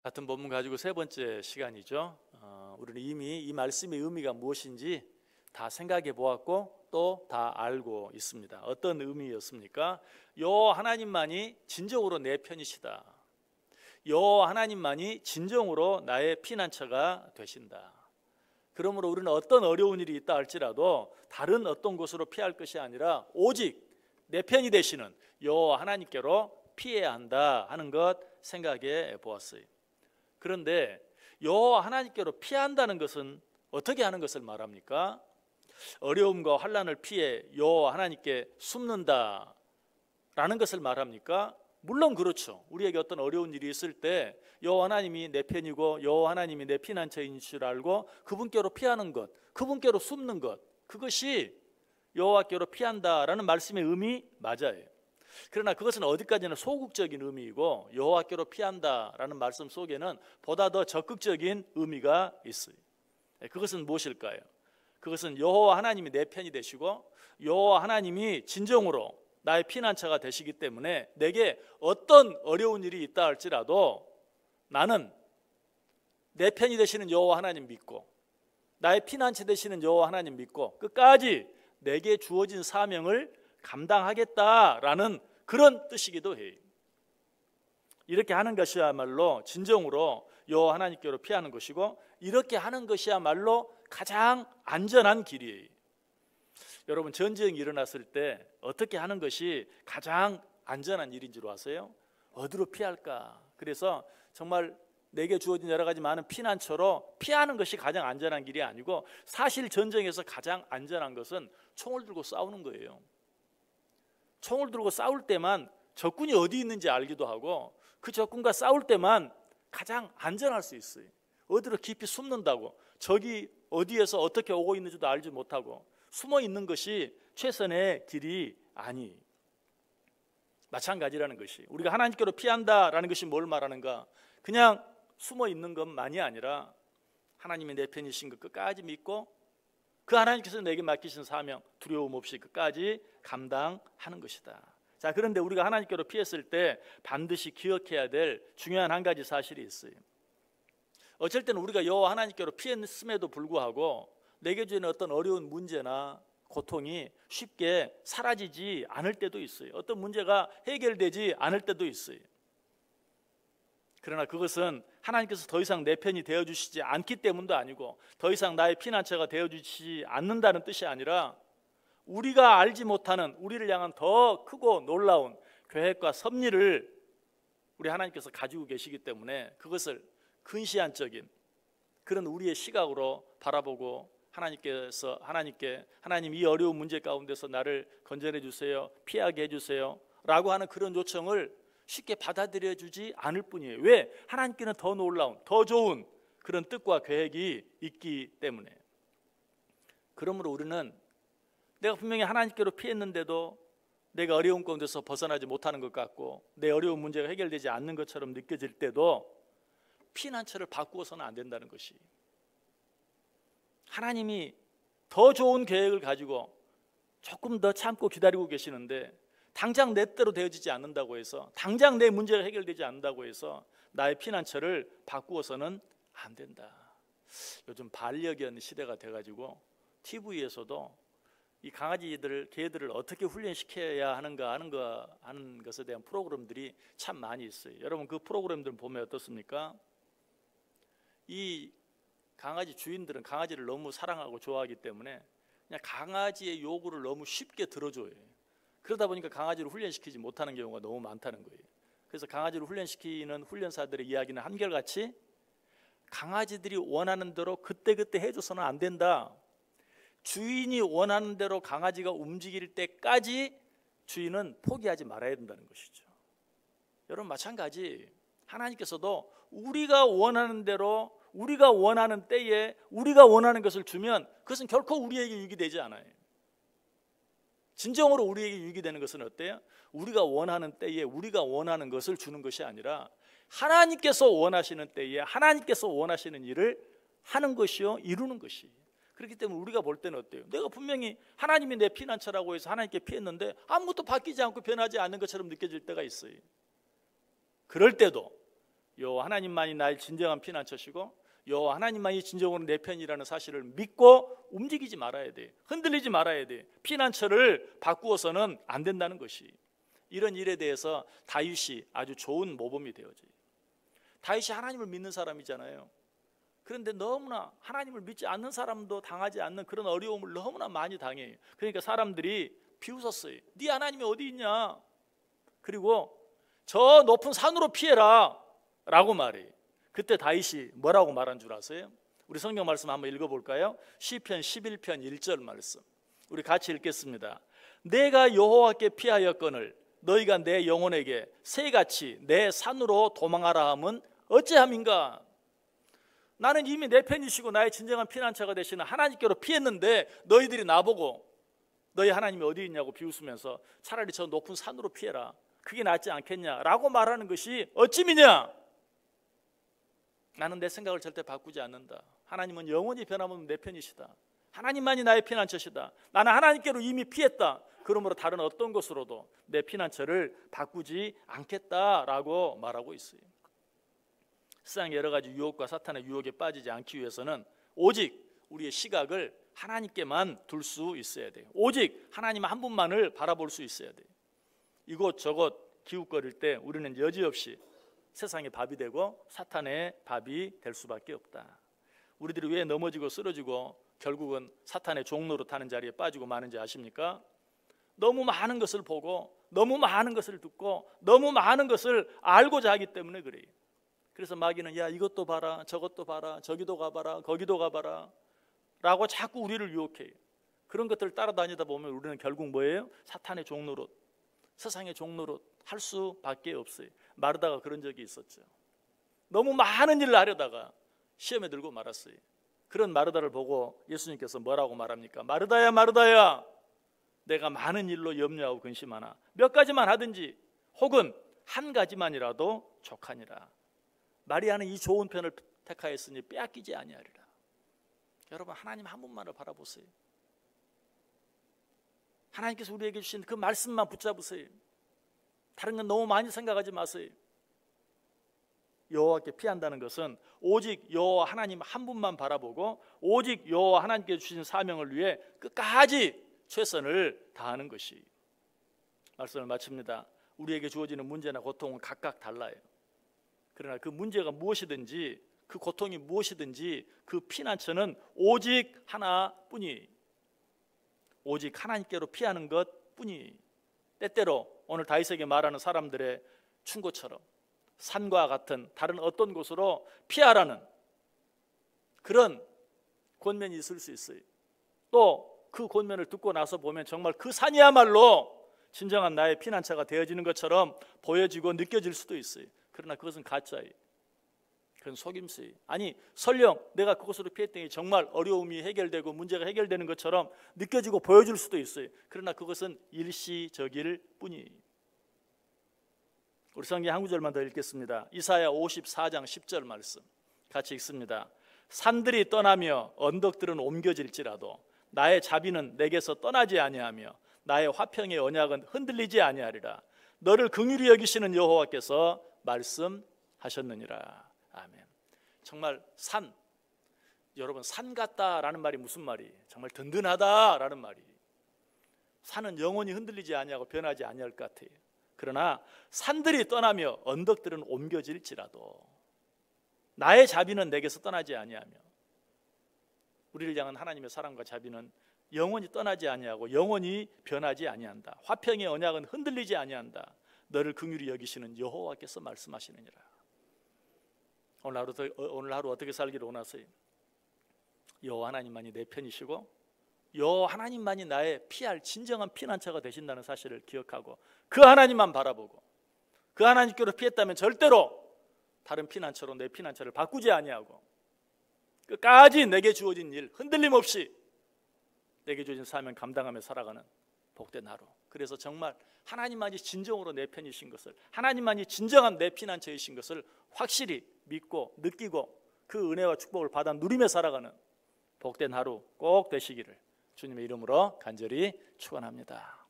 같은 본문 가지고 세 번째 시간이죠. 우리는 이미 이 말씀의 의미가 무엇인지 다 생각해 보았고 또 다 알고 있습니다. 어떤 의미였습니까? 여호와 하나님만이 진정으로 내 편이시다. 여호와 하나님만이 진정으로 나의 피난처가 되신다. 그러므로 우리는 어떤 어려운 일이 있다 할지라도 다른 어떤 곳으로 피할 것이 아니라 오직 내 편이 되시는 여호와 하나님께로 피해야 한다 하는 것 생각해 보았어요. 그런데 여호와 하나님께로 피한다는 것은 어떻게 하는 것을 말합니까? 어려움과 환난을 피해 여호와 하나님께 숨는다라는 것을 말합니까? 물론 그렇죠. 우리에게 어떤 어려운 일이 있을 때 여호와 하나님이 내 편이고 여호와 하나님이 내 피난처인 줄 알고 그분께로 피하는 것, 그분께로 숨는 것, 그것이 여호와께로 피한다라는 말씀의 의미 맞아요. 그러나 그것은 어디까지나 소극적인 의미이고 여호와께로 피한다라는 말씀 속에는 보다 더 적극적인 의미가 있어요. 그것은 무엇일까요? 그것은 여호와 하나님이 내 편이 되시고 여호와 하나님이 진정으로 나의 피난처가 되시기 때문에 내게 어떤 어려운 일이 있다 할지라도 나는 내 편이 되시는 여호와 하나님 믿고 나의 피난처 되시는 여호와 하나님 믿고 끝까지 내게 주어진 사명을 감당하겠다라는 그런 뜻이기도 해요. 이렇게 하는 것이야말로 진정으로 여호와 하나님께로 피하는 것이고 이렇게 하는 것이야말로 가장 안전한 길이에요. 여러분, 전쟁이 일어났을 때 어떻게 하는 것이 가장 안전한 일인 줄 아세요? 어디로 피할까? 그래서 정말 내게 주어진 여러 가지 많은 피난처로 피하는 것이 가장 안전한 길이 아니고 사실 전쟁에서 가장 안전한 것은 총을 들고 싸우는 거예요. 총을 들고 싸울 때만 적군이 어디 있는지 알기도 하고 그 적군과 싸울 때만 가장 안전할 수 있어요. 어디로 깊이 숨는다고 적이 어디에서 어떻게 오고 있는지도 알지 못하고 숨어 있는 것이 최선의 길이 아니. 마찬가지라는 것이 우리가 하나님께로 피한다라는 것이 뭘 말하는가? 그냥 숨어 있는 것만이 아니라 하나님이 내 편이신 것 끝까지 믿고 그 하나님께서 내게 맡기신 사명 두려움 없이 끝까지 감당하는 것이다. 자, 그런데 우리가 하나님께로 피했을 때 반드시 기억해야 될 중요한 한 가지 사실이 있어요. 어쩔 때는 우리가 여호와 하나님께로 피했음에도 불구하고 내게 주는 어떤 어려운 문제나 고통이 쉽게 사라지지 않을 때도 있어요. 어떤 문제가 해결되지 않을 때도 있어요. 그러나 그것은 하나님께서 더 이상 내 편이 되어주시지 않기 때문도 아니고 더 이상 나의 피난처가 되어주시지 않는다는 뜻이 아니라 우리가 알지 못하는 우리를 향한 더 크고 놀라운 계획과 섭리를 우리 하나님께서 가지고 계시기 때문에 그것을 근시안적인 그런 우리의 시각으로 바라보고 하나님 이 어려운 문제 가운데서 나를 건져내 주세요, 피하게 해주세요 라고 하는 그런 요청을 쉽게 받아들여 주지 않을 뿐이에요. 왜? 하나님께는 더 놀라운, 더 좋은 그런 뜻과 계획이 있기 때문에. 그러므로 우리는 내가 분명히 하나님께로 피했는데도 내가 어려운 가운데서 벗어나지 못하는 것 같고 내 어려운 문제가 해결되지 않는 것처럼 느껴질 때도 피난처를 바꾸어서는 안 된다는 것이, 하나님이 더 좋은 계획을 가지고 조금 더 참고 기다리고 계시는데 당장 내 뜻대로 되어지지 않는다고 해서 당장 내 문제가 해결되지 않는다고 해서 나의 피난처를 바꾸어서는 안 된다. 요즘 반려견 시대가 돼가지고 TV에서도 이 강아지들, 개들을 어떻게 훈련시켜야 하는가 하는 것에 대한 프로그램들이 참 많이 있어요. 여러분, 그 프로그램들 보면 어떻습니까? 이 강아지 주인들은 강아지를 너무 사랑하고 좋아하기 때문에 그냥 강아지의 요구를 너무 쉽게 들어줘요. 그러다 보니까 강아지를 훈련시키지 못하는 경우가 너무 많다는 거예요. 그래서 강아지를 훈련시키는 훈련사들의 이야기는 한결같이 강아지들이 원하는 대로 그때그때 해줘서는 안 된다. 주인이 원하는 대로 강아지가 움직일 때까지 주인은 포기하지 말아야 된다는 것이죠. 여러분, 마찬가지 하나님께서도 우리가 원하는 대로 우리가 원하는 때에 우리가 원하는 것을 주면 그것은 결코 우리에게 유익이 되지 않아요. 진정으로 우리에게 유익이 되는 것은 어때요? 우리가 원하는 때에 우리가 원하는 것을 주는 것이 아니라 하나님께서 원하시는 때에 하나님께서 원하시는 일을 하는 것이요, 이루는 것이. 그렇기 때문에 우리가 볼 때는 어때요? 내가 분명히 하나님이 내 피난처라고 해서 하나님께 피했는데 아무것도 바뀌지 않고 변하지 않는 것처럼 느껴질 때가 있어요. 그럴 때도 여호와 하나님만이 나의 진정한 피난처시고 여호와 하나님만이 진정으로 내 편이라는 사실을 믿고 움직이지 말아야 돼. 흔들리지 말아야 돼. 피난처를 바꾸어서는 안 된다는 것이. 이런 일에 대해서 다윗이 아주 좋은 모범이 되어져요. 다윗이 하나님을 믿는 사람이잖아요. 그런데 너무나 하나님을 믿지 않는 사람도 당하지 않는 그런 어려움을 너무나 많이 당해요. 그러니까 사람들이 비웃었어요. 네 하나님이 어디 있냐? 그리고 저 높은 산으로 피해라 라고 말해요. 그때 다윗이 뭐라고 말한 줄 아세요? 우리 성경 말씀 한번 읽어볼까요? 시편 11편 1절 말씀, 우리 같이 읽겠습니다. 내가 여호와께 피하였거늘 너희가 내 영혼에게 새같이 내 산으로 도망하라 함은 어찌함인가? 나는 이미 내 편이시고 나의 진정한 피난처가 되시는 하나님께로 피했는데 너희들이 나보고 너희 하나님이 어디 있냐고 비웃으면서 차라리 저 높은 산으로 피해라, 그게 낫지 않겠냐라고 말하는 것이 어찌미냐? 나는 내 생각을 절대 바꾸지 않는다. 하나님은 영원히 변함없는 내 편이시다. 하나님만이 나의 피난처시다. 나는 하나님께로 이미 피했다. 그러므로 다른 어떤 것으로도 내 피난처를 바꾸지 않겠다라고 말하고 있어요. 세상의 여러 가지 유혹과 사탄의 유혹에 빠지지 않기 위해서는 오직 우리의 시각을 하나님께만 둘 수 있어야 돼요. 오직 하나님 한 분만을 바라볼 수 있어야 돼요. 이곳저곳 기웃거릴 때 우리는 여지없이 세상의 밥이 되고 사탄의 밥이 될 수밖에 없다. 우리들이 왜 넘어지고 쓰러지고 결국은 사탄의 종로로 타는 자리에 빠지고 마는지 아십니까? 너무 많은 것을 보고 너무 많은 것을 듣고 너무 많은 것을 알고자 하기 때문에 그래요. 그래서 마귀는 야 이것도 봐라, 저것도 봐라, 저기도 가봐라, 거기도 가봐라 라고 자꾸 우리를 유혹해요. 그런 것들을 따라다니다 보면 우리는 결국 뭐예요? 사탄의 종노릇, 세상의 종노릇 할 수밖에 없어요. 마르다가 그런 적이 있었죠. 너무 많은 일을 하려다가 시험에 들고 말았어요. 그런 마르다를 보고 예수님께서 뭐라고 말합니까? 마르다야 마르다야, 내가 많은 일로 염려하고 근심하나 몇 가지만 하든지 혹은 한 가지만이라도 족하니라. 마리아는 이 좋은 편을 택하였으니 빼앗기지 아니하리라. 여러분, 하나님 한 분만을 바라보세요. 하나님께서 우리에게 주신 그 말씀만 붙잡으세요. 다른 건 너무 많이 생각하지 마세요. 여호와께 피한다는 것은 오직 여호와 하나님 한 분만 바라보고 오직 여호와 하나님께 주신 사명을 위해 끝까지 최선을 다하는 것이. 말씀을 마칩니다. 우리에게 주어지는 문제나 고통은 각각 달라요. 그러나 그 문제가 무엇이든지 그 고통이 무엇이든지 그 피난처는 오직 하나뿐이, 오직 하나님께로 피하는 것뿐이. 때때로 오늘 다윗에게 말하는 사람들의 충고처럼 산과 같은 다른 어떤 곳으로 피하라는 그런 권면이 있을 수 있어요. 또 그 권면을 듣고 나서 보면 정말 그 산이야말로 진정한 나의 피난처가 되어지는 것처럼 보여지고 느껴질 수도 있어요. 그러나 그것은 가짜예요. 그건 속임수예요. 아니 설령 내가 그곳으로 피했더니 정말 어려움이 해결되고 문제가 해결되는 것처럼 느껴지고 보여질 수도 있어요. 그러나 그것은 일시적일 뿐이에요. 우리 성경 한 구절만 더 읽겠습니다. 이사야 54장 10절 말씀 같이 읽습니다. 산들이 떠나며 언덕들은 옮겨질지라도 나의 자비는 내게서 떠나지 아니하며 나의 화평의 언약은 흔들리지 아니하리라. 너를 긍휼히 여기시는 여호와께서 말씀하셨느니라. 아멘. 정말 산, 여러분 산 같다라는 말이 무슨 말이에요? 정말 든든하다라는 말이에요. 산은 영원히 흔들리지 아니하고 변하지 아니할 것 같아요. 그러나 산들이 떠나며 언덕들은 옮겨질지라도 나의 자비는 내게서 떠나지 아니하며, 우리를 향한 하나님의 사랑과 자비는 영원히 떠나지 아니하고 영원히 변하지 아니한다. 화평의 언약은 흔들리지 아니한다. 너를 긍휼히 여기시는 여호와께서 말씀하시느니라. 오늘 하루 어떻게 살기를 원하세요? 여호와 하나님만이 내 편이시고 여호와 하나님만이 나의 피할 진정한 피난처가 되신다는 사실을 기억하고 그 하나님만 바라보고 그 하나님께로 피했다면 절대로 다른 피난처로 내 피난처를 바꾸지 아니하고 끝까지 내게 주어진 일 흔들림 없이 내게 주어진 사명 감당하며 살아가는 복된 하루. 그래서 정말 하나님만이 진정으로 내 편이신 것을, 하나님만이 진정한 내 피난처이신 것을 확실히 믿고 느끼고 그 은혜와 축복을 받아 누리며 살아가는 복된 하루 꼭 되시기를 주님의 이름으로 간절히 축원합니다.